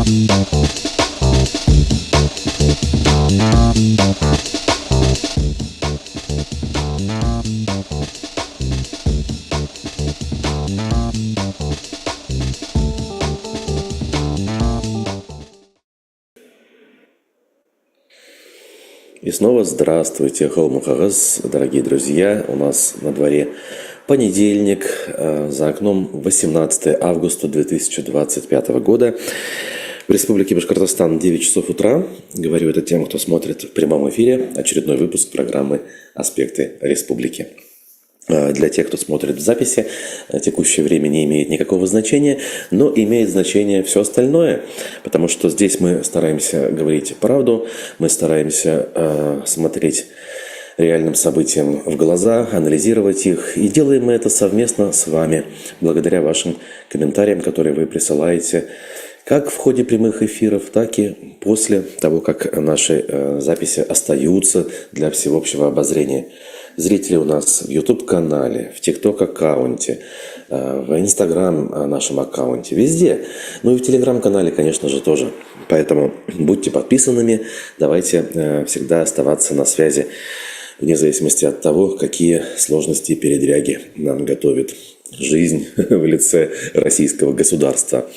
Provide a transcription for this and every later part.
И снова здравствуйте, Холмухагас, дорогие друзья. У нас на дворе понедельник, за окном 18 августа 2025 года. В Республике Башкортостан 9 часов утра. Говорю это тем, кто смотрит в прямом эфире очередной выпуск программы «Аспекты Республики». Для тех, кто смотрит в записи, текущее время не имеет никакого значения, но имеет значение все остальное, потому что здесь мы стараемся говорить правду, мы стараемся смотреть реальным событиям в глаза, анализировать их, и делаем мы это совместно с вами, благодаря вашим комментариям, которые вы присылаете как в ходе прямых эфиров, так и после того, как наши записи остаются для всеобщего обозрения. Зрители у нас в YouTube-канале, в TikTok-аккаунте, в Instagram нашем аккаунте, везде. Ну и в Telegram-канале, конечно же, тоже. Поэтому будьте подписанными, давайте всегда оставаться на связи, вне зависимости от того, какие сложности и передряги нам готовит жизнь в лице российского государства.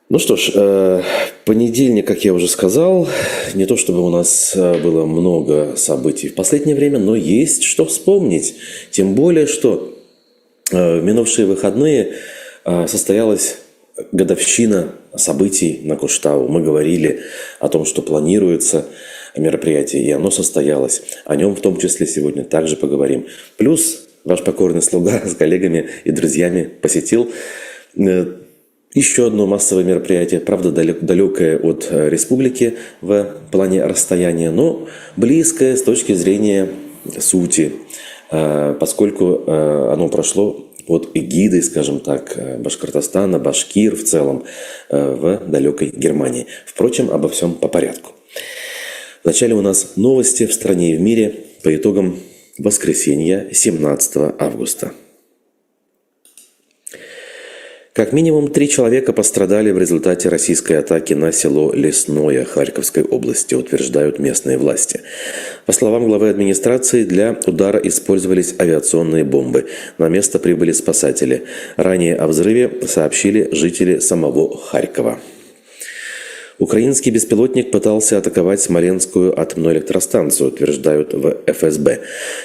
Ну что ж, понедельник, как я уже сказал, не то чтобы у нас было много событий в последнее время, но есть что вспомнить. Тем более, что в минувшие выходные состоялась годовщина событий на Куштау. Мы говорили о том, что планируется мероприятие, и оно состоялось. О нем в том числе сегодня также поговорим. Плюс ваш покорный слуга с коллегами и друзьями посетил еще одно массовое мероприятие, правда, далекое от республики в плане расстояния, но близкое с точки зрения сути, поскольку оно прошло под эгидой, скажем так, Башкортостана, башкир в целом в далекой Германии. Впрочем, обо всем по порядку. Вначале у нас новости в стране и в мире по итогам воскресенья 17 августа. Как минимум 3 человека пострадали в результате российской атаки на село Лесное Харьковской области, утверждают местные власти. По словам главы администрации, для удара использовались авиационные бомбы. На место прибыли спасатели. Ранее о взрыве сообщили жители самого Харькова. Украинский беспилотник пытался атаковать Смоленскую атомную электростанцию, утверждают в ФСБ.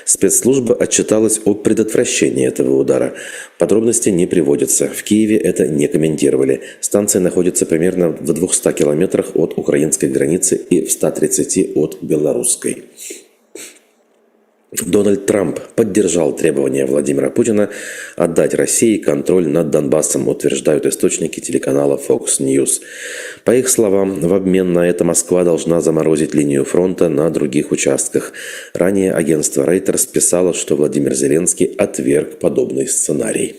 Спецслужба отчиталась о предотвращении этого удара. Подробности не приводятся. В Киеве это не комментировали. Станция находится примерно в 200 километрах от украинской границы и в 130 от белорусской. Дональд Трамп поддержал требования Владимира Путина отдать России контроль над Донбассом, утверждают источники телеканала Fox News. По их словам, в обмен на это Москва должна заморозить линию фронта на других участках. Ранее агентство Reuters писало, что Владимир Зеленский отверг подобный сценарий.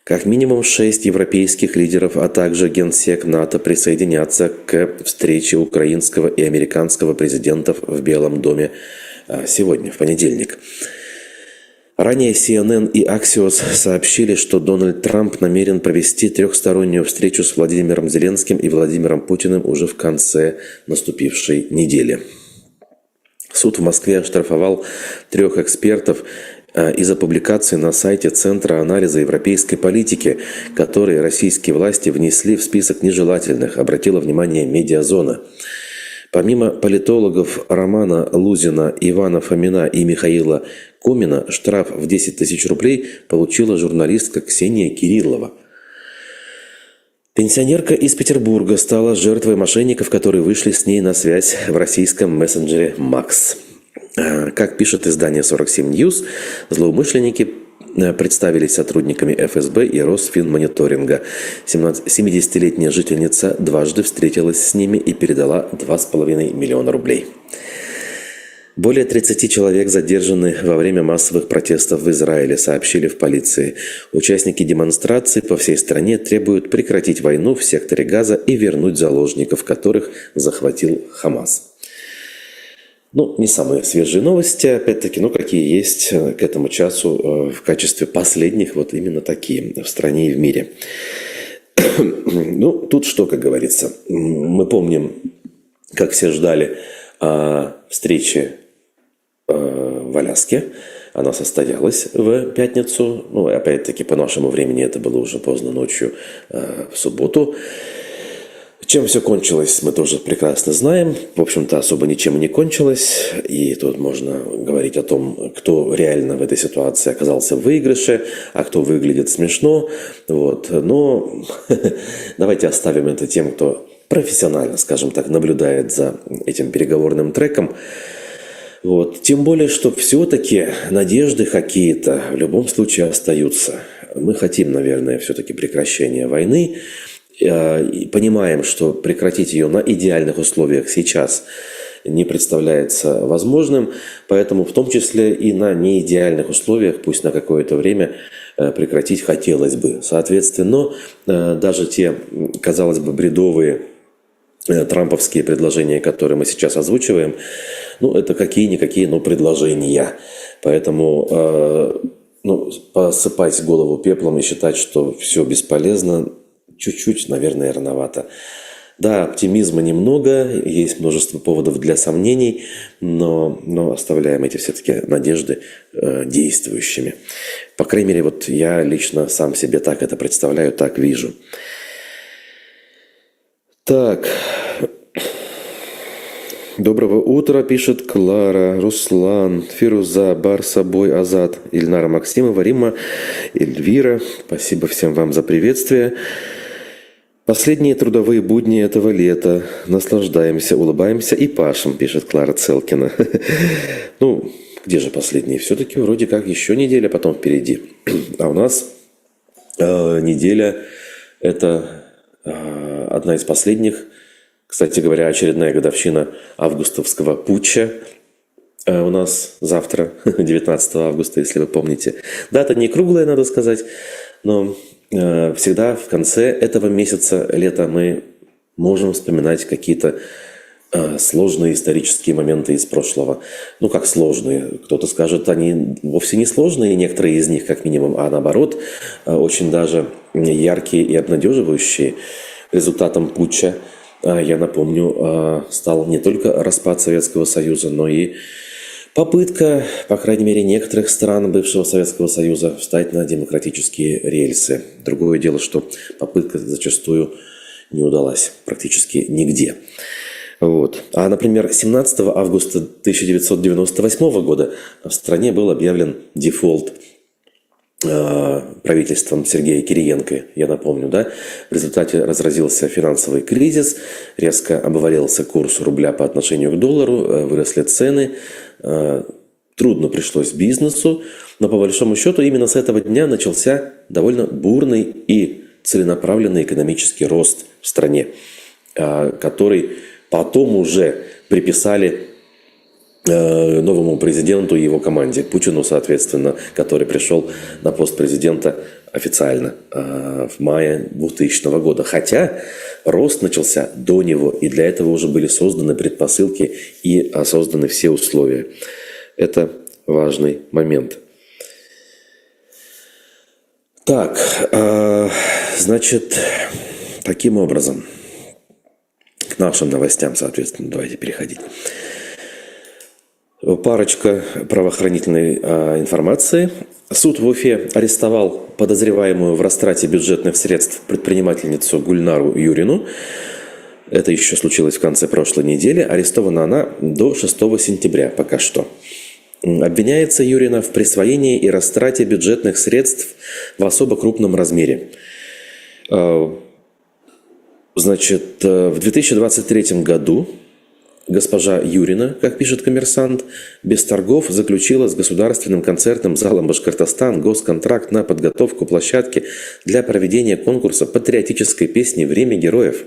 Как минимум 6 европейских лидеров, а также генсек НАТО присоединятся к встрече украинского и американского президентов в Белом доме сегодня, в понедельник. Ранее CNN и Axios сообщили, что Дональд Трамп намерен провести трехстороннюю встречу с Владимиром Зеленским и Владимиром Путиным уже в конце наступившей недели. Суд в Москве оштрафовал 3 экспертов из-за публикаций на сайте Центра анализа европейской политики, которые российские власти внесли в список нежелательных, обратила внимание «Медиазона». Помимо политологов Романа Лузина, Ивана Фомина и Михаила Комина, штраф в 10 тысяч рублей получила журналистка Ксения Кириллова. Пенсионерка из Петербурга стала жертвой мошенников, которые вышли с ней на связь в российском мессенджере Макс. Как пишет издание 47 News, злоумышленники представились сотрудниками ФСБ и Росфинмониторинга. 70-летняя жительница дважды встретилась с ними и передала 2,5 миллиона рублей. Более 30 человек задержаны во время массовых протестов в Израиле, сообщили в полиции. Участники демонстраций по всей стране требуют прекратить войну в секторе Газа и вернуть заложников, которых захватил Хамас. Не самые свежие новости, опять-таки, какие есть к этому часу в качестве последних, именно такие в стране и в мире. Ну, тут что, как говорится. Мы помним, как все ждали встречи в Аляске. Она состоялась в пятницу. Ну, опять-таки, по нашему времени это было уже поздно ночью в субботу. Чем все кончилось, мы тоже прекрасно знаем. В общем-то, особо ничем не кончилось. И тут можно говорить о том, кто реально в этой ситуации оказался в выигрыше, а кто выглядит смешно. Вот. Но давайте оставим это тем, кто профессионально, скажем так, наблюдает за этим переговорным треком. Вот. Тем более, что все-таки надежды какие-то в любом случае остаются. Мы хотим, наверное, все-таки прекращения войны. И понимаем, что прекратить ее на идеальных условиях сейчас не представляется возможным, поэтому в том числе и на неидеальных условиях, пусть на какое-то время, прекратить хотелось бы. Соответственно, даже те, казалось бы, бредовые трамповские предложения, которые мы сейчас озвучиваем, ну, это какие-никакие, но предложения. Поэтому посыпать голову пеплом и считать, что все бесполезно, чуть-чуть, наверное, рановато. Да, оптимизма немного, есть множество поводов для сомнений, но оставляем эти все-таки надежды действующими. По крайней мере, вот я лично сам себе так это представляю, так вижу. Так. Доброго утра, пишет Клара, Руслан, Фируза, Барсабой, Азат, Ильнара Максимова, Римма, Эльвира. Спасибо всем вам за приветствие. Последние трудовые будни этого лета. Наслаждаемся, улыбаемся и пашем, пишет Клара Целкина. Ну, где же последние? Все-таки вроде как еще неделя потом впереди. А у нас неделя – это одна из последних. Кстати говоря, очередная годовщина августовского путча у нас завтра, 19 августа, если вы помните. Дата не круглая, надо сказать, но всегда в конце этого месяца лета мы можем вспоминать какие-то сложные исторические моменты из прошлого. Ну, как сложные. Кто-то скажет, они вовсе не сложные, некоторые из них, как минимум, а наоборот, очень даже яркие и обнадеживающие. Результатом путча, я напомню, стал не только распад Советского Союза, но и попытка, по крайней мере, некоторых стран бывшего Советского Союза встать на демократические рельсы. Другое дело, что попытка зачастую не удалась практически нигде. Вот. А, например, 17 августа 1998 года в стране был объявлен дефолт правительством Сергея Кириенко, я напомню, да, в результате разразился финансовый кризис, резко обвалился курс рубля по отношению к доллару, выросли цены, трудно пришлось бизнесу, но по большому счету именно с этого дня начался довольно бурный и целенаправленный экономический рост в стране, который потом уже приписали новому президенту и его команде, Путину, соответственно, который пришел на пост президента официально в мае 2000 года. Хотя рост начался до него, и для этого уже были созданы предпосылки и созданы все условия. Это важный момент. Так, значит, таким образом, к нашим новостям, соответственно, давайте переходить. Парочка правоохранительной информации. Суд в Уфе арестовал подозреваемую в растрате бюджетных средств предпринимательницу Гульнару Юрину. Это еще случилось в конце прошлой недели. Арестована она до 6 сентября пока что. Обвиняется Юрина в присвоении и растрате бюджетных средств в особо крупном размере. Значит, в 2023 году госпожа Юрина, как пишет «Коммерсант», без торгов заключила с государственным концертным залом «Башкортостан» госконтракт на подготовку площадки для проведения конкурса патриотической песни «Время героев».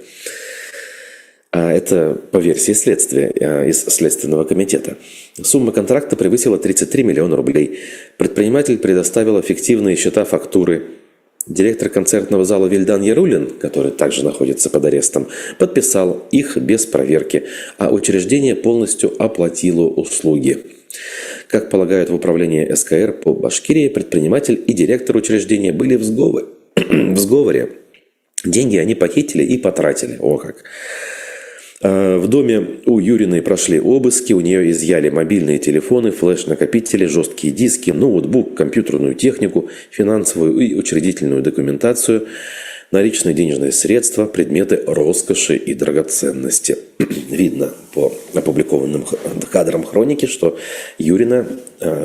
Это по версии следствия из Следственного комитета. Сумма контракта превысила 33 миллиона рублей. Предприниматель предоставила фиктивные счета-фактуры. Директор концертного зала Вильдан Ярулин, который также находится под арестом, подписал их без проверки, а учреждение полностью оплатило услуги. Как полагают в управлении СКР по Башкирии, предприниматель и директор учреждения были в сговоре. Деньги они похитили и потратили. О как! В доме у Юриной прошли обыски, у нее изъяли мобильные телефоны, флеш-накопители, жесткие диски, ноутбук, компьютерную технику, финансовую и учредительную документацию, наличные денежные средства, предметы роскоши и драгоценности. Видно по опубликованным кадрам хроники, что Юрина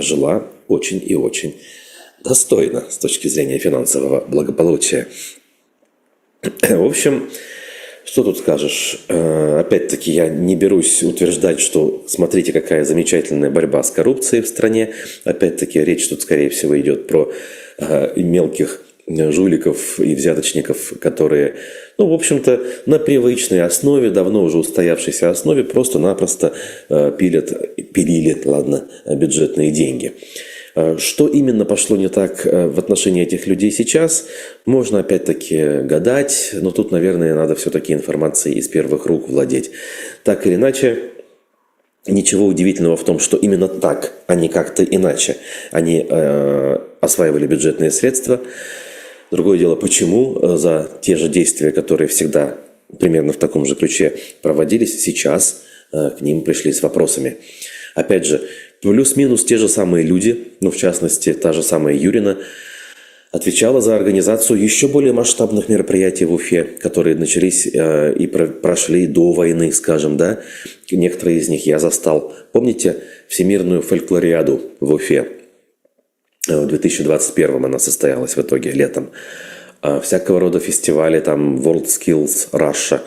жила очень и очень достойно с точки зрения финансового благополучия. В общем, что тут скажешь? Опять-таки, я не берусь утверждать, что смотрите, какая замечательная борьба с коррупцией в стране. Опять-таки, речь тут, скорее всего, идет про мелких жуликов и взяточников, которые, в общем-то, на основе, давно уже устоявшейся основе, просто-напросто пилили бюджетные деньги. Что именно пошло не так в отношении этих людей сейчас, можно опять-таки гадать, но тут, наверное, надо все-таки информацией из первых рук владеть. Так или иначе, ничего удивительного в том, что именно так, а не как-то иначе они осваивали бюджетные средства. Другое дело, почему за те же действия, которые всегда примерно в таком же ключе проводились, сейчас к ним пришли с вопросами. Опять же, плюс-минус те же самые люди, в частности, та же самая Юрина, отвечала за организацию еще более масштабных мероприятий в Уфе, которые начались и прошли до войны, скажем, да. Некоторые из них я застал. Помните Всемирную фольклориаду в Уфе? В 2021 она состоялась в итоге летом. Всякого рода фестивали, там WorldSkills Russia,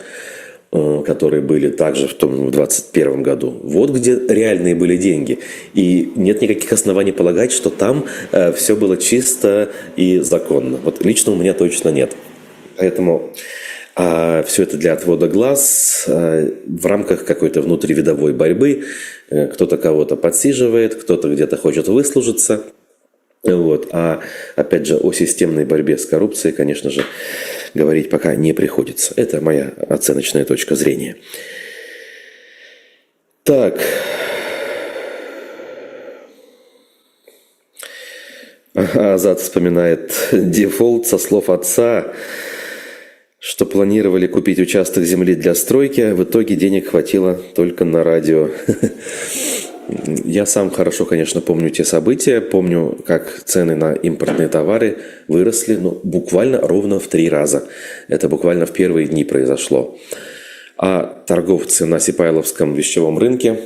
которые были также в 2021 году. Вот где реальные были деньги. И нет никаких оснований полагать, что там все было чисто и законно. Вот лично у меня точно нет. Поэтому все это для отвода глаз в рамках какой-то внутривидовой борьбы. Кто-то кого-то подсиживает, кто-то где-то хочет выслужиться. А опять же, о системной борьбе с коррупцией, конечно же, говорить пока не приходится. Это моя оценочная точка зрения. Так. Азат вспоминает дефолт со слов отца, что планировали купить участок земли для стройки, а в итоге денег хватило только на радио. Я сам хорошо, конечно, помню те события, помню, как цены на импортные товары выросли, буквально ровно в 3 раза. Это буквально в первые дни произошло. А торговцы на Сипайловском вещевом рынке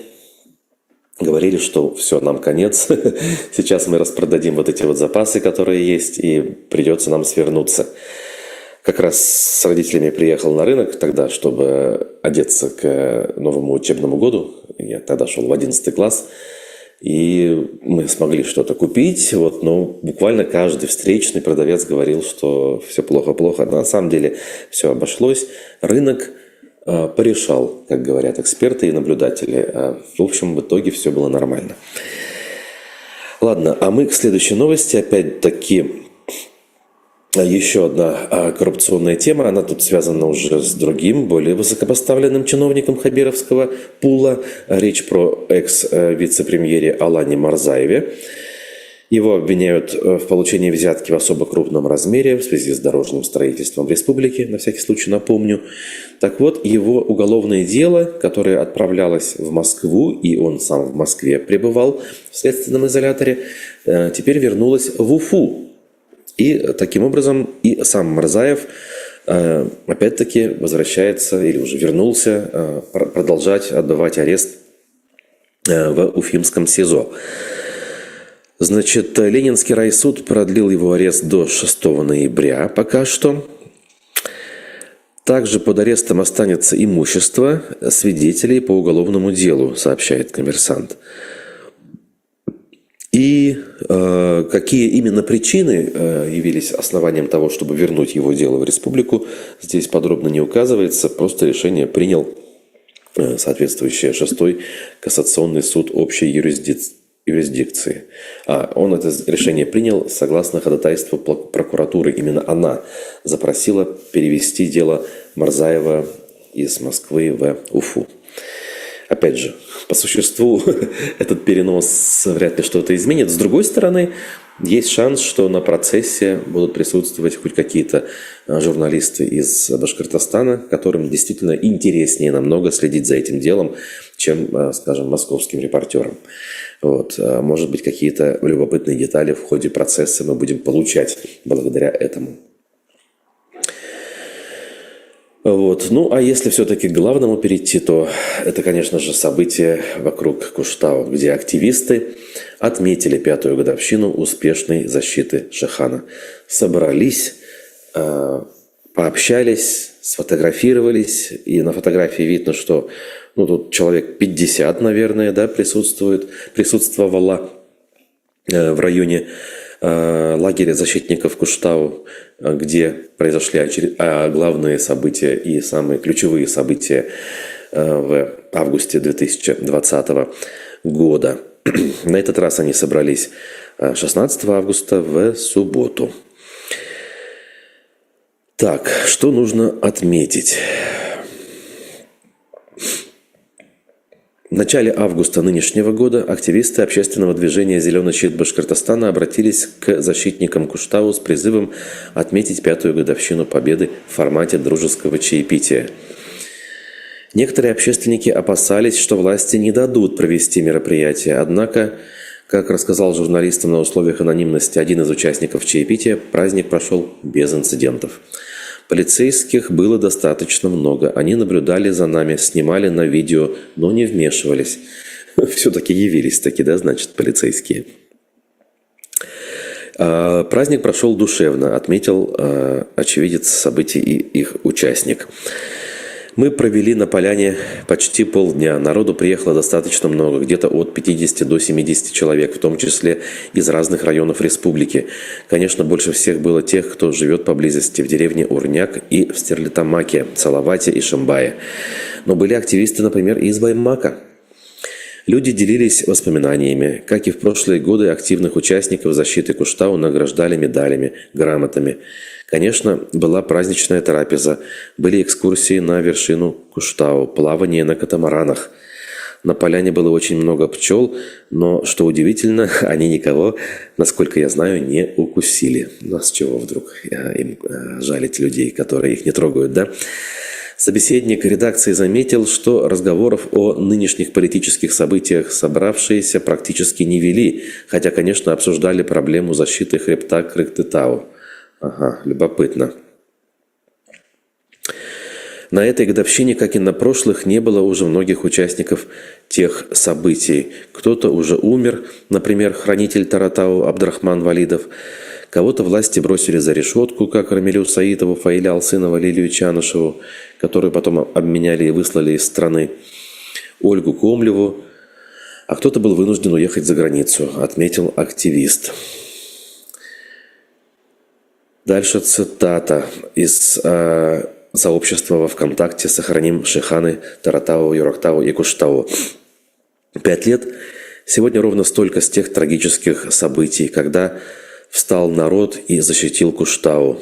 говорили, что все, нам конец. Сейчас мы распродадим вот эти вот запасы, которые есть, и придется нам свернуться. Как раз с родителями приехал на рынок тогда, чтобы одеться к новому учебному году. Я тогда шел в 11 класс. И мы смогли что-то купить. Но буквально каждый встречный продавец говорил, что все плохо-плохо. На самом деле все обошлось. Рынок порешал, как говорят эксперты и наблюдатели. В общем, в итоге все было нормально. Ладно, а мы к следующей новости. Опять-таки, еще одна коррупционная тема, она тут связана уже с другим, более высокопоставленным чиновником хабировского пула. Речь про экс-вице-премьере Алане Марзаеве. Его обвиняют в получении взятки в особо крупном размере в связи с дорожным строительством в республике, на всякий случай напомню. Так вот, его уголовное дело, которое отправлялось в Москву, и он сам в Москве пребывал в следственном изоляторе, теперь вернулось в Уфу. И таким образом и сам Марзаев опять-таки возвращается или уже вернулся продолжать отбывать арест в Уфимском СИЗО. Значит, Ленинский райсуд продлил его арест до 6 ноября пока что. Также под арестом останется имущество свидетелей по уголовному делу, сообщает «Коммерсант». И какие именно причины явились основанием того, чтобы вернуть его дело в республику, здесь подробно не указывается. Просто решение принял соответствующий 6-й кассационный суд общей юрисдикции. Он это решение принял согласно ходатайству прокуратуры. Именно она запросила перевести дело Марзаева из Москвы в Уфу. Опять же, по существу этот перенос вряд ли что-то изменит. С другой стороны, Есть шанс, что на процессе будут присутствовать хоть какие-то журналисты из Башкортостана, которым действительно интереснее намного следить за этим делом, чем, скажем, московским репортерам. Вот. Может быть, какие-то любопытные детали в ходе процесса мы будем получать благодаря этому. Вот. Ну, а если все-таки к главному перейти, то это, конечно же, событие вокруг Куштау, где активисты отметили 5-ю годовщину успешной защиты Шихана. Собрались, пообщались, сфотографировались, и на фотографии видно, что тут человек 50, наверное, да, присутствовало в районе лагеря защитников Куштау, где произошли главные события и самые ключевые события в августе 2020 года. На этот раз они собрались 16 августа в субботу. Так, что нужно отметить? В начале августа нынешнего года активисты общественного движения «Зеленый щит Башкортостана» обратились к защитникам Куштау с призывом отметить 5-ю годовщину победы в формате дружеского чаепития. Некоторые общественники опасались, что власти не дадут провести мероприятие, однако, как рассказал журналистам на условиях анонимности один из участников чаепития, праздник прошел без инцидентов. Полицейских было достаточно много. Они наблюдали за нами, снимали на видео, но не вмешивались. Все-таки явились таки, да, значит, полицейские. Праздник прошел душевно, отметил очевидец событий и их участник. Мы провели на поляне почти полдня. Народу приехало достаточно много, где-то от 50 до 70 человек, в том числе из разных районов республики. Конечно, больше всех было тех, кто живет поблизости, в деревне Урняк и в Стерлитамаке, Салавате и Шамбае. Но были активисты, например, из Баймака. Люди делились воспоминаниями. Как и в прошлые годы, активных участников защиты Куштау награждали медалями, грамотами. Конечно, была праздничная трапеза, были экскурсии на вершину Куштау, плавание на катамаранах. На поляне было очень много пчел, но, что удивительно, они никого, насколько я знаю, не укусили. Ну, с чего вдруг им жалить людей, которые их не трогают, да? Собеседник редакции заметил, что разговоров о нынешних политических событиях собравшиеся практически не вели, хотя, конечно, обсуждали проблему защиты хребта Крыктытау. Ага, любопытно. На этой годовщине, как и на прошлых, не было уже многих участников тех событий. Кто-то уже умер, например, хранитель Таратау Абдрахман Валидов. Кого-то власти бросили за решетку, как Рамилю Саитову, Фаиля Алсынова, Лилию Чанышеву, которую потом обменяли и выслали из страны, Ольгу Комлеву. А кто-то был вынужден уехать за границу, отметил активист. Дальше цитата из сообщества во ВКонтакте «Сохраним Шиханы, Таратау, Юрактау и Куштау». 5 лет. Сегодня ровно столько с тех трагических событий, когда встал народ и защитил Куштау.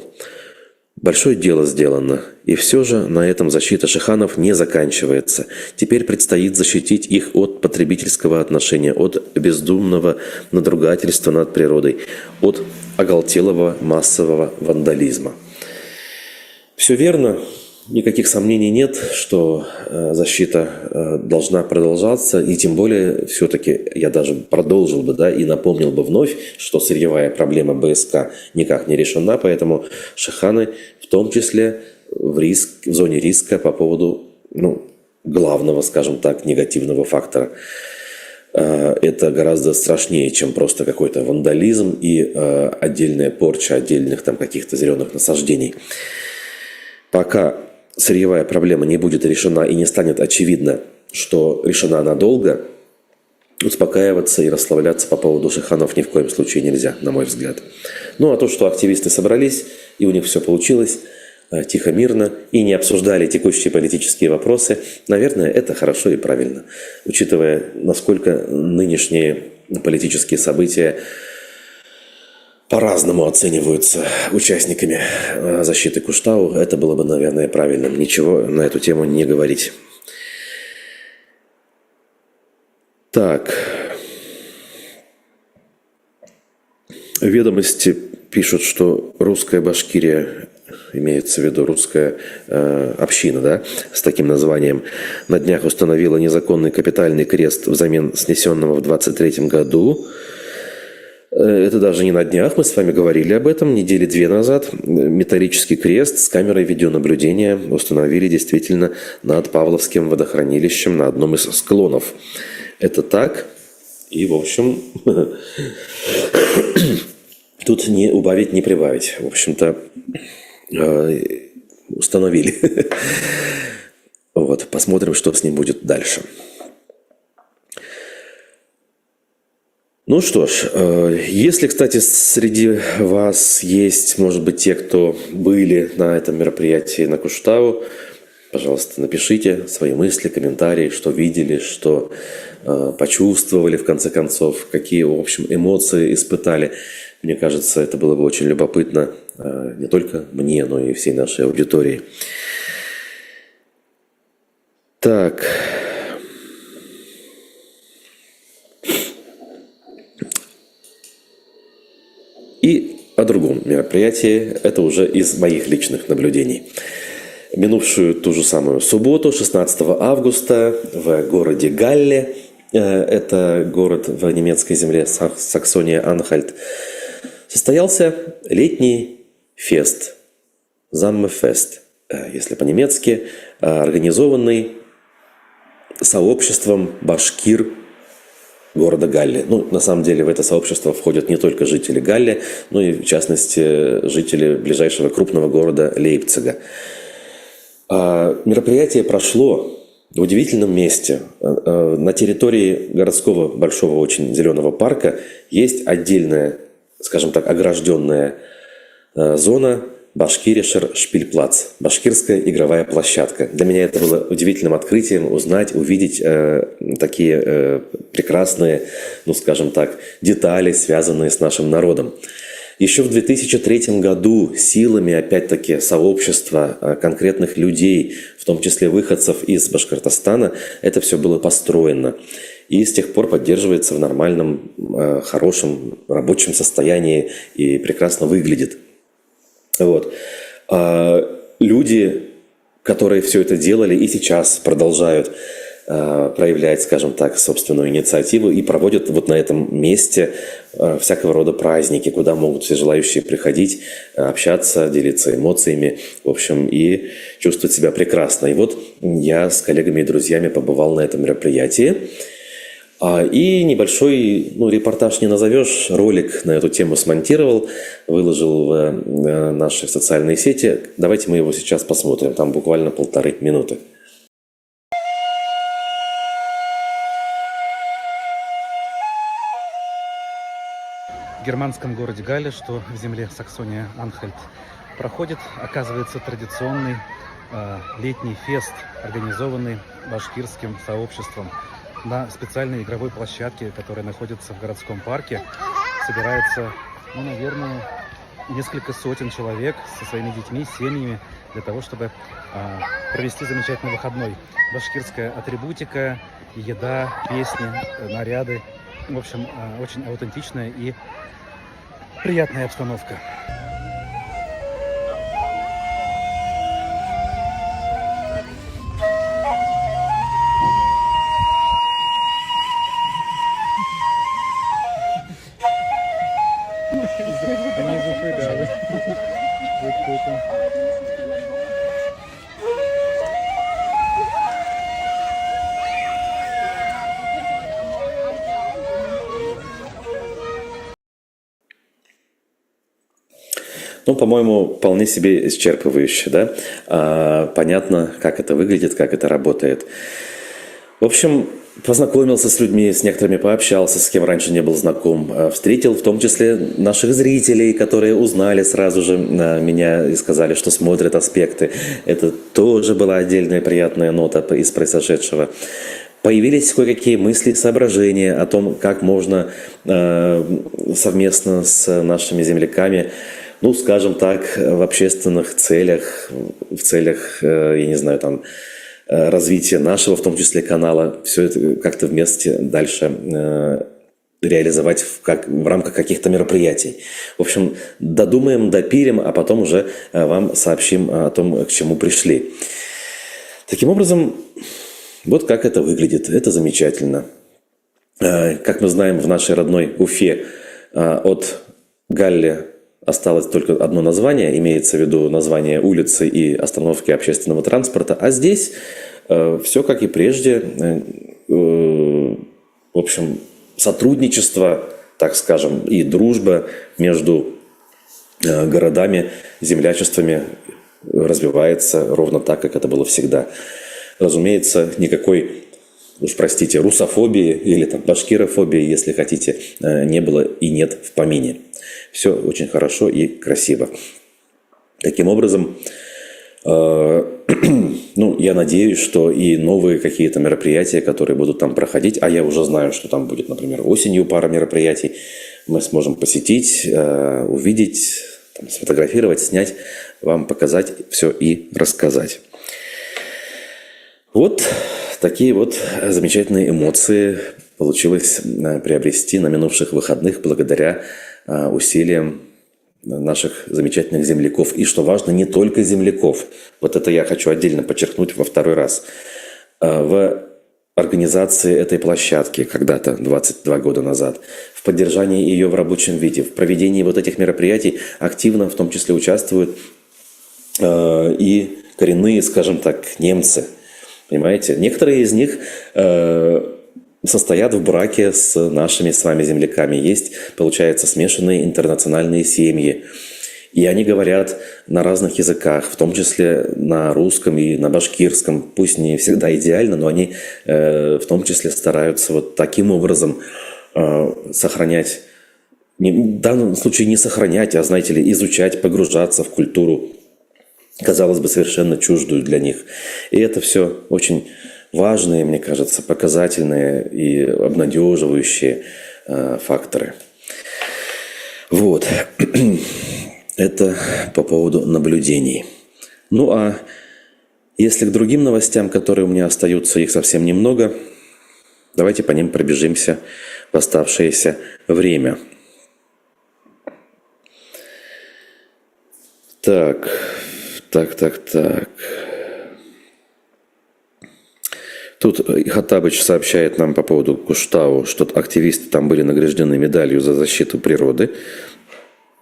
Большое дело сделано. И все же на этом защита шиханов не заканчивается. Теперь предстоит защитить их от потребительского отношения, от бездумного надругательства над природой, от оголтелого массового вандализма. Все верно. Никаких сомнений нет, что защита должна продолжаться, и тем более все-таки я даже продолжил бы, да, и напомнил бы вновь, что сырьевая проблема БСК никак не решена, поэтому шиханы в том числе в зоне риска по поводу главного, скажем так, негативного фактора. Это гораздо страшнее, чем просто какой-то вандализм и отдельная порча отдельных там каких-то зеленых насаждений. Пока сырьевая проблема не будет решена и не станет очевидно, что решена надолго, успокаиваться и расслабляться по поводу шиханов ни в коем случае нельзя, на мой взгляд. Ну а то, что активисты собрались и у них все получилось тихо, мирно и не обсуждали текущие политические вопросы, наверное, это хорошо и правильно, учитывая, насколько нынешние политические события по-разному оцениваются участниками защиты Куштау. Это было бы, наверное, правильным. Ничего на эту тему не говорить. Так. Ведомости пишут, что русская Башкирия, имеется в виду русская община, да, с таким названием, на днях установила незаконный капитальный крест взамен снесенного в 23 году. Это даже не на днях, мы с вами говорили об этом, недели 2 назад. Металлический крест с камерой видеонаблюдения установили действительно над Павловским водохранилищем на одном из склонов. Это так, и, в общем, тут не убавить, не прибавить. В общем-то, установили. Вот, посмотрим, что с ним будет дальше. Ну что ж, если, кстати, среди вас есть, может быть, те, кто были на этом мероприятии на Куштау, пожалуйста, напишите свои мысли, комментарии, что видели, что почувствовали, в конце концов, какие, в общем, эмоции испытали. Мне кажется, это было бы очень любопытно не только мне, но и всей нашей аудитории. Так. И о другом мероприятии, это уже из моих личных наблюдений. Минувшую ту же самую субботу, 16 августа, в городе Галле, это город в немецкой земле Саксония-Анхальт, состоялся летний фест, Заммефест, если по-немецки, организованный сообществом башкир города Галле. Ну, на самом деле, в это сообщество входят не только жители Галле, но и, в частности, жители ближайшего крупного города Лейпцига. Мероприятие прошло в удивительном месте. На территории городского большого очень зеленого парка есть отдельная, скажем так, огражденная зона Башкиришер Шпильплац, башкирская игровая площадка. Для меня это было удивительным открытием узнать, увидеть такие прекрасные, ну скажем так, детали, связанные с нашим народом. Еще в 2003 году силами, опять-таки, сообщества конкретных людей, в том числе выходцев из Башкортостана, это все было построено. И с тех пор поддерживается в нормальном, хорошем, рабочем состоянии и прекрасно выглядит. Вот. Люди, которые все это делали и сейчас продолжают проявлять, скажем так, собственную инициативу и проводят вот на этом месте всякого рода праздники, куда могут все желающие приходить, общаться, делиться эмоциями, в общем, и чувствовать себя прекрасно. И вот я с коллегами и друзьями побывал на этом мероприятии. И небольшой, репортаж не назовешь, ролик на эту тему смонтировал, выложил в наши социальные сети. Давайте мы его сейчас посмотрим, там буквально 1,5 минуты. В германском городе Галле, что в земле Саксония-Анхальт, проходит, оказывается, традиционный летний фест, организованный башкирским сообществом. На специальной игровой площадке, которая находится в городском парке, собирается, наверное, несколько сотен человек со своими детьми, семьями, для того, чтобы провести замечательный выходной. Башкирская атрибутика, еда, песни, наряды. В общем, очень аутентичная и приятная обстановка. По-моему, вполне себе исчерпывающе, да? Понятно, как это выглядит, как это работает. В общем, познакомился с людьми, с некоторыми пообщался, с кем раньше не был знаком. Встретил в том числе наших зрителей, которые узнали сразу же меня и сказали, что смотрят аспекты. Это тоже была отдельная приятная нота из произошедшего. Появились кое-какие мысли, соображения о том, как можно совместно с нашими земляками, скажем так, в общественных целях, в целях, я не знаю, там, развития нашего, в том числе, канала, все это как-то вместе дальше реализовать в рамках каких-то мероприятий. В общем, додумаем, допилим, а потом уже вам сообщим о том, к чему пришли. Таким образом, вот как это выглядит. Это замечательно. Как мы знаем, в нашей родной Уфе от Галле осталось только одно название, имеется в виду название улицы и остановки общественного транспорта, а здесь все как и прежде. В общем, сотрудничество, так скажем, и дружба между городами, землячествами развивается ровно так, как это было всегда. Разумеется, никакой, уж простите, русофобии или там башкирофобии, если хотите, не было и нет в помине. Все очень хорошо и красиво. Таким образом, я надеюсь, что и новые какие-то мероприятия, которые будут там проходить, а я уже знаю, что там будет, например, осенью пара мероприятий, мы сможем посетить, увидеть, там, сфотографировать, снять, вам показать все и рассказать. Вот такие вот замечательные эмоции получилось приобрести на минувших выходных благодаря усилиям наших замечательных земляков. И, что важно, не только земляков. Вот это я хочу отдельно подчеркнуть во второй раз. В организации этой площадки когда-то, 22 года назад, в поддержании ее в рабочем виде, в проведении вот этих мероприятий активно в том числе участвуют и коренные, скажем так, немцы. Понимаете? Некоторые из них состоят в браке с нашими с вами земляками. Есть, получается, смешанные интернациональные семьи. И они говорят на разных языках, в том числе на русском и на башкирском. Пусть не всегда идеально, но они в том числе стараются вот таким образом сохранять, в данном случае не сохранять, а, знаете ли, изучать, погружаться в культуру, казалось бы, совершенно чуждую для них. И это все очень важные, мне кажется, показательные и обнадеживающие факторы. Вот. Это по поводу наблюдений. Ну а если к другим новостям, которые у меня остаются, их совсем немного, давайте по ним пробежимся в оставшееся время. Так. Тут Хаттабыч сообщает нам по поводу Куштау, что активисты там были награждены медалью за защиту природы.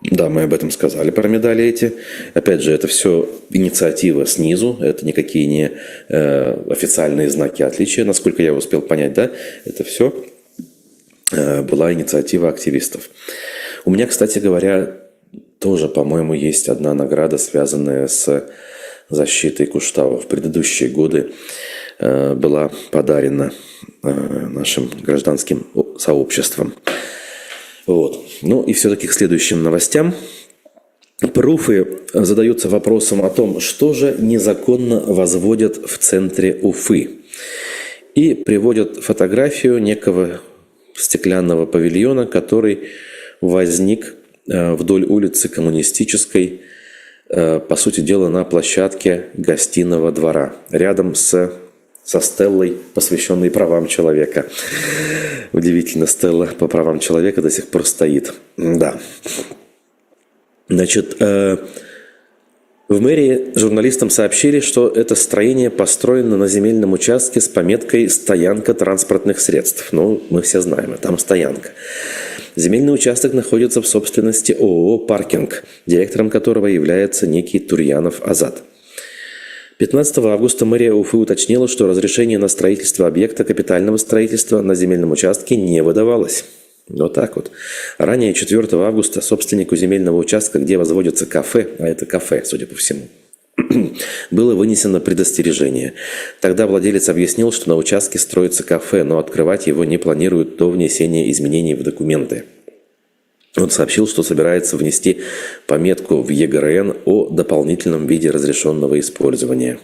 Да, мы об этом сказали, про медали эти. Опять же, это все инициатива снизу, это никакие не официальные знаки отличия, насколько я успел понять, да? Это все была инициатива активистов. У меня, кстати говоря, тоже, по-моему, есть одна награда, связанная с защитой Куштау. В предыдущие годы была подарена нашим гражданским сообществам. Вот. Ну и все-таки к следующим новостям. Пруфы задаются вопросом о том, что же незаконно возводят в центре Уфы. И приводят фотографию некого стеклянного павильона, который возник вдоль улицы Коммунистической, по сути дела, на площадке гостиного двора, рядом со стеллой, посвященной правам человека. Удивительно, стелла по правам человека до сих пор стоит. Да. Значит, в мэрии журналистам сообщили, что это строение построено на земельном участке с пометкой «Стоянка транспортных средств». Ну, мы все знаем, там стоянка. Земельный участок находится в собственности ООО «Паркинг», директором которого является некий Турьянов Азат. 15 августа мэрия Уфы уточнила, что разрешение на строительство объекта капитального строительства на земельном участке не выдавалось. Вот так вот. Ранее, 4 августа, собственнику земельного участка, где возводится кафе, а это кафе, судя по всему, было вынесено предостережение. Тогда владелец объяснил, что на участке строится кафе, но открывать его не планируют до внесения изменений в документы. Он сообщил, что собирается внести пометку в ЕГРН о дополнительном виде разрешенного использования.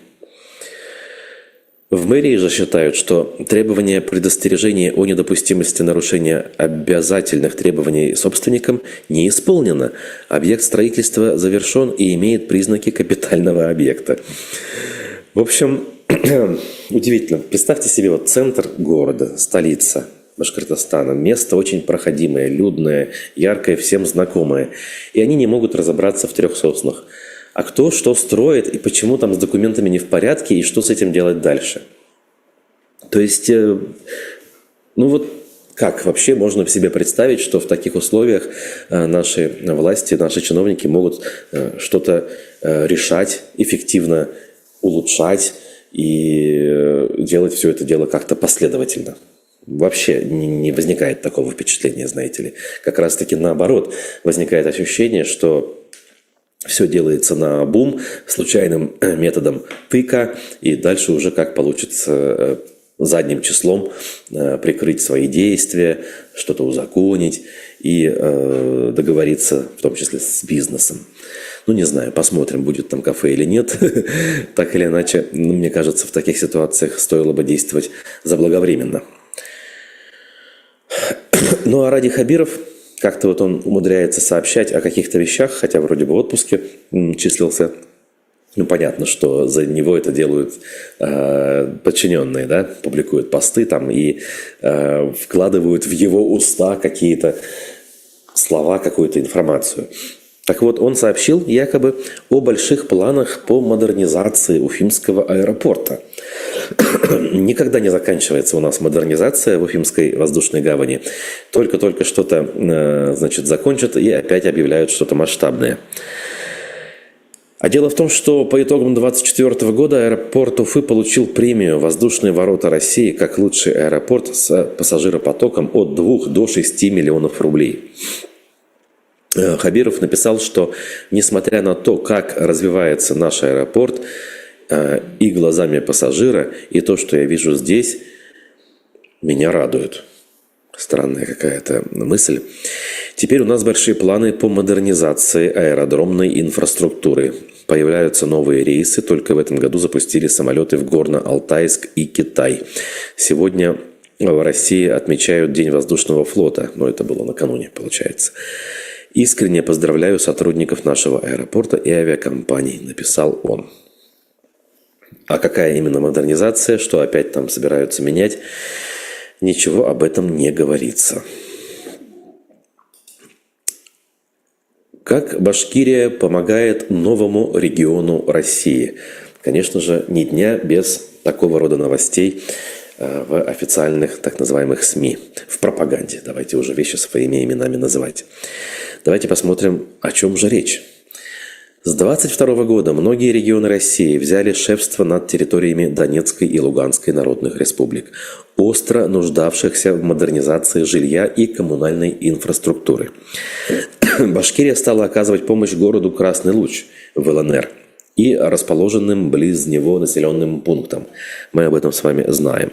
В мэрии же считают, что требование предостережения о недопустимости нарушения обязательных требований собственникам не исполнено. Объект строительства завершен и имеет признаки капитального объекта. В общем, удивительно. Представьте себе вот центр города, столица. Башкортостана. Место очень проходимое, людное, яркое, всем знакомое. И они не могут разобраться в трех соснах. А кто что строит, и почему там с документами не в порядке, и что с этим делать дальше? То есть, как вообще можно себе представить, что в таких условиях наши власти, наши чиновники могут что-то решать, эффективно улучшать и делать все это дело как-то последовательно? Вообще не возникает такого впечатления, знаете ли. Как раз-таки наоборот, возникает ощущение, что все делается наобум, случайным методом тыка, и дальше уже как получится задним числом прикрыть свои действия, что-то узаконить и договориться, в том числе с бизнесом. Не знаю, посмотрим, будет там кафе или нет. Так или иначе, мне кажется, в таких ситуациях стоило бы действовать заблаговременно. А Ради Хабиров, как-то он умудряется сообщать о каких-то вещах, хотя вроде бы в отпуске числился. Понятно, что за него это делают подчиненные, да, публикуют посты там и вкладывают в его уста какие-то слова, какую-то информацию. Так вот, он сообщил якобы о больших планах по модернизации Уфимского аэропорта. Никогда не заканчивается у нас модернизация в Уфимской воздушной гавани. Только что-то, закончат и опять объявляют что-то масштабное. А дело в том, что по итогам 2024 года аэропорт Уфы получил премию «Воздушные ворота России» как лучший аэропорт с пассажиропотоком от 2 до 6 миллионов рублей. Хабиров написал, что несмотря на то, как развивается наш аэропорт, и глазами пассажира, и то, что я вижу здесь, меня радует. Странная какая-то мысль. Теперь у нас большие планы по модернизации аэродромной инфраструктуры. Появляются новые рейсы. Только в этом году запустили самолеты в Горно-Алтайск и Китай. Сегодня в России отмечают День воздушного флота. Это было накануне, получается. Искренне поздравляю сотрудников нашего аэропорта и авиакомпаний, написал он. А какая именно модернизация, что опять там собираются менять, ничего об этом не говорится. Как Башкирия помогает новому региону России? Конечно же, ни дня без такого рода новостей в официальных так называемых СМИ, в пропаганде. Давайте уже вещи своими именами называть. Давайте посмотрим, о чем же речь. С 2022 года многие регионы России взяли шефство над территориями Донецкой и Луганской народных республик, остро нуждавшихся в модернизации жилья и коммунальной инфраструктуры. Башкирия стала оказывать помощь городу Красный Луч в ЛНР и расположенным близ него населенным пунктам. Мы об этом с вами знаем.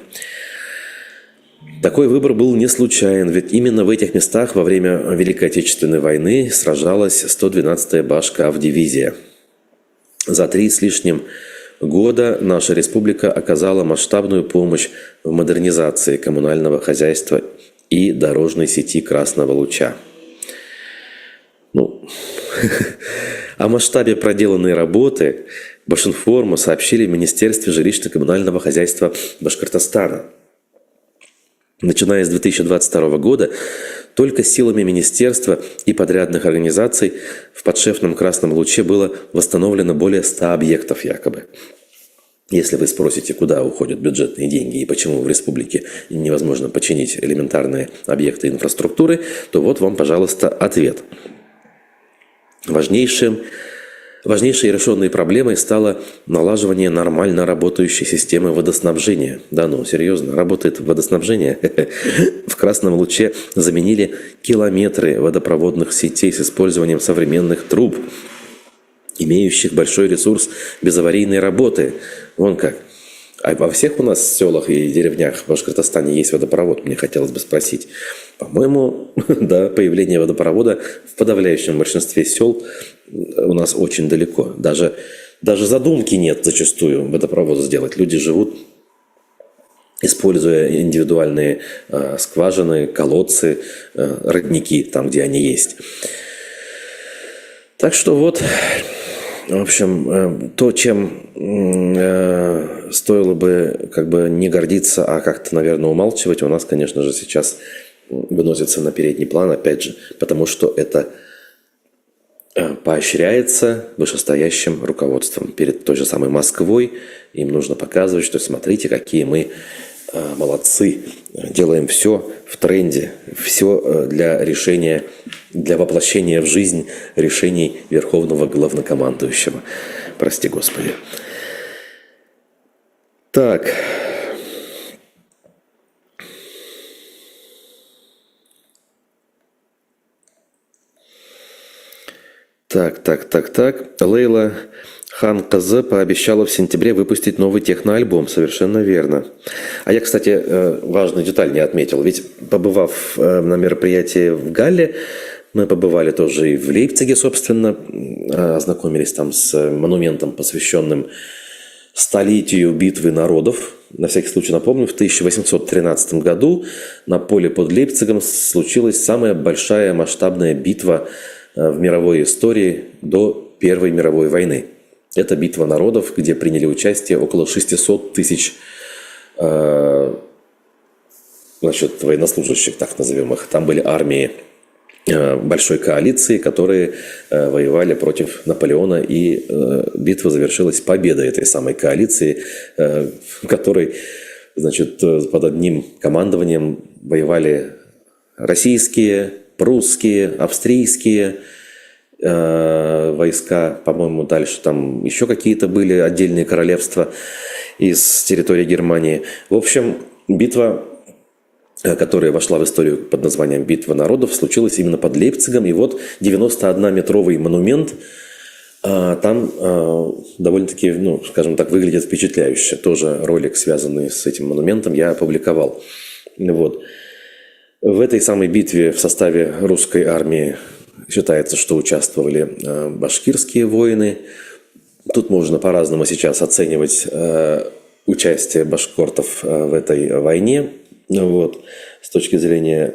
Такой выбор был не случайен, ведь именно в этих местах во время Великой Отечественной войны сражалась 112-я Башкав-дивизия. За 3 с лишним года наша республика оказала масштабную помощь в модернизации коммунального хозяйства и дорожной сети Красного Луча. О масштабе проделанной работы Башинформу сообщили в Министерстве жилищно-коммунального хозяйства Башкортостана. Начиная с 2022 года, только силами министерства и подрядных организаций в подшефном Красном Луче было восстановлено более 100 объектов якобы. Если вы спросите, куда уходят бюджетные деньги и почему в республике невозможно починить элементарные объекты инфраструктуры, то вот вам, пожалуйста, ответ. Важнейшей решенной проблемой стало налаживание нормально работающей системы водоснабжения. Да серьезно, работает водоснабжение. В Красном Луче заменили километры водопроводных сетей с использованием современных труб, имеющих большой ресурс безаварийной работы. Вон как. А во всех у нас селах и деревнях в Башкортостане есть водопровод, мне хотелось бы спросить. По-моему, да, появление водопровода в подавляющем большинстве сел у нас очень далеко. Даже задумки нет зачастую водопровод сделать. Люди живут, используя индивидуальные скважины, колодцы, родники, там, где они есть. Так что вот, в общем, то, чем стоило бы как бы не гордиться, а как-то, наверное, умалчивать, у нас, конечно же, сейчас выносится на передний план, опять же, потому что это поощряется вышестоящим руководством. Перед той же самой Москвой им нужно показывать, что смотрите, какие мы молодцы, делаем все в тренде, все для решения, для воплощения в жизнь решений Верховного Главнокомандующего. Прости Господи. Так. Так. Лейла Хан КЗ пообещала в сентябре выпустить новый техноальбом. Совершенно верно. А я, кстати, важную деталь не отметил. Ведь побывав на мероприятии в Галле, мы побывали тоже и в Лейпциге, собственно, ознакомились там с монументом, посвященным столетию битвы народов. На всякий случай напомню, в 1813 году на поле под Лейпцигом случилась самая большая масштабная битва в мировой истории до Первой мировой войны. Это битва народов, где приняли участие около 600 тысяч военнослужащих, так назовем их. Там были армии большой коалиции, которые воевали против Наполеона, и битва завершилась победой этой самой коалиции, в которой, под одним командованием воевали российские, прусские, австрийские войска, по-моему, дальше там еще какие-то были отдельные королевства из территории Германии. В общем, битва, которая вошла в историю под названием «Битва народов», случилась именно под Лейпцигом. И вот 91-метровый монумент там довольно-таки, скажем так, выглядит впечатляюще. Тоже ролик, связанный с этим монументом, я опубликовал. Вот. В этой самой битве в составе русской армии считается, что участвовали башкирские воины. Тут можно по-разному сейчас оценивать участие башкортов в этой войне. Вот. С точки зрения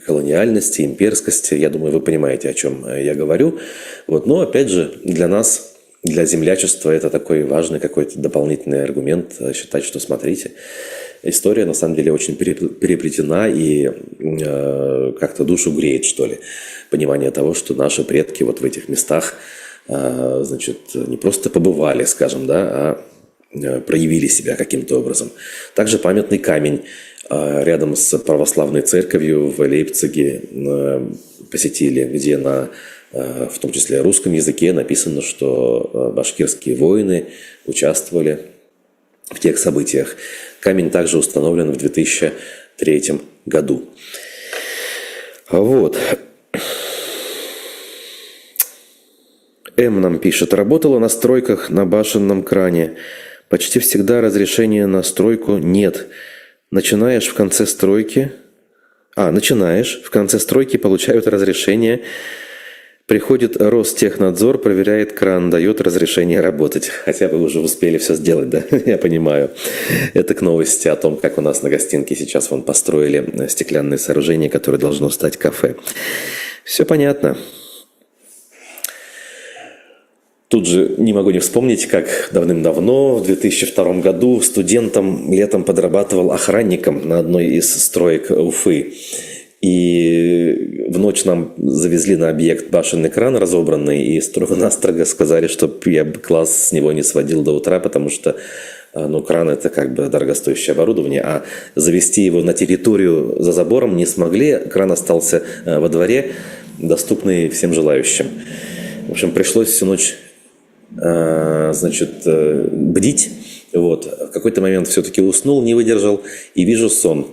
колониальности, имперскости, я думаю, вы понимаете, о чем я говорю. Вот. Но, опять же, для нас, для землячества, это такой важный какой-то дополнительный аргумент считать, что, смотрите, история, на самом деле, очень переплетена и как-то душу греет, что ли. Понимание того, что наши предки вот в этих местах, не просто побывали, скажем, да, а проявили себя каким-то образом. Также памятный камень рядом с православной церковью в Лейпциге посетили, где в том числе русском языке написано, что башкирские воины участвовали в тех событиях. Камень также установлен в 2003 году. Вот. М нам пишет: работала на стройках на башенном кране. Почти всегда разрешения на стройку нет. Начинаешь, в конце стройки получают разрешение. Приходит Ростехнадзор, проверяет кран, дает разрешение работать. Хотя вы уже успели все сделать, да? Я понимаю. Это к новости о том, как у нас на гостинке сейчас построили стеклянное сооружение, которое должно стать кафе. Все понятно. Тут же не могу не вспомнить, как давным-давно, в 2002 году, студентом летом подрабатывал охранником на одной из строек Уфы. И в ночь нам завезли на объект башенный кран разобранный, и строго-настрого сказали, чтобы я класс с него не сводил до утра, потому что кран – это как бы дорогостоящее оборудование, а завести его на территорию за забором не смогли. Кран остался во дворе, доступный всем желающим. В общем, пришлось всю ночь бдить. Вот. В какой-то момент все-таки уснул, не выдержал, и вижу сон,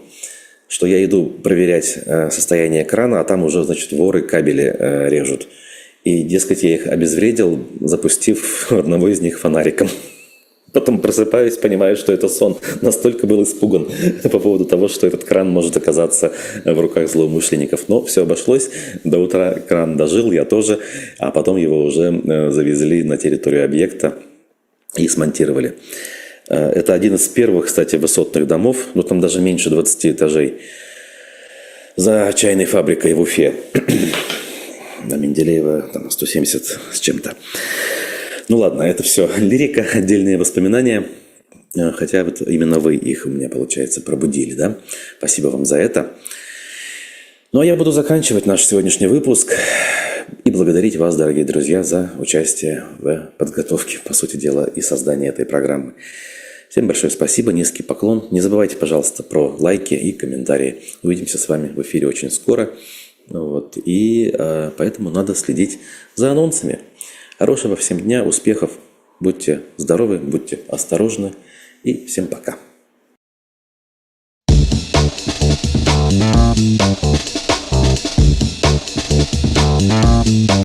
что я иду проверять состояние крана, а там уже, воры кабели режут. И, дескать, я их обезвредил, запустив одного из них фонариком. Потом просыпаюсь, понимаю, что это сон. Настолько был испуган по поводу того, что этот кран может оказаться в руках злоумышленников. Но все обошлось. До утра кран дожил, я тоже. А потом его уже завезли на территорию объекта и смонтировали. Это один из первых, кстати, высотных домов. Но там даже меньше 20 этажей. За чайной фабрикой в Уфе. На Менделеева там 170 с чем-то. Ну ладно, это все лирика, отдельные воспоминания. Хотя вот именно вы их у меня, получается, пробудили, да? Спасибо вам за это. Ну, а я буду заканчивать наш сегодняшний выпуск и благодарить вас, дорогие друзья, за участие в подготовке, по сути дела, и создании этой программы. Всем большое спасибо, низкий поклон. Не забывайте, пожалуйста, про лайки и комментарии. Увидимся с вами в эфире очень скоро. Вот. И поэтому надо следить за анонсами. Хорошего всем дня, успехов. Будьте здоровы, будьте осторожны. И всем пока.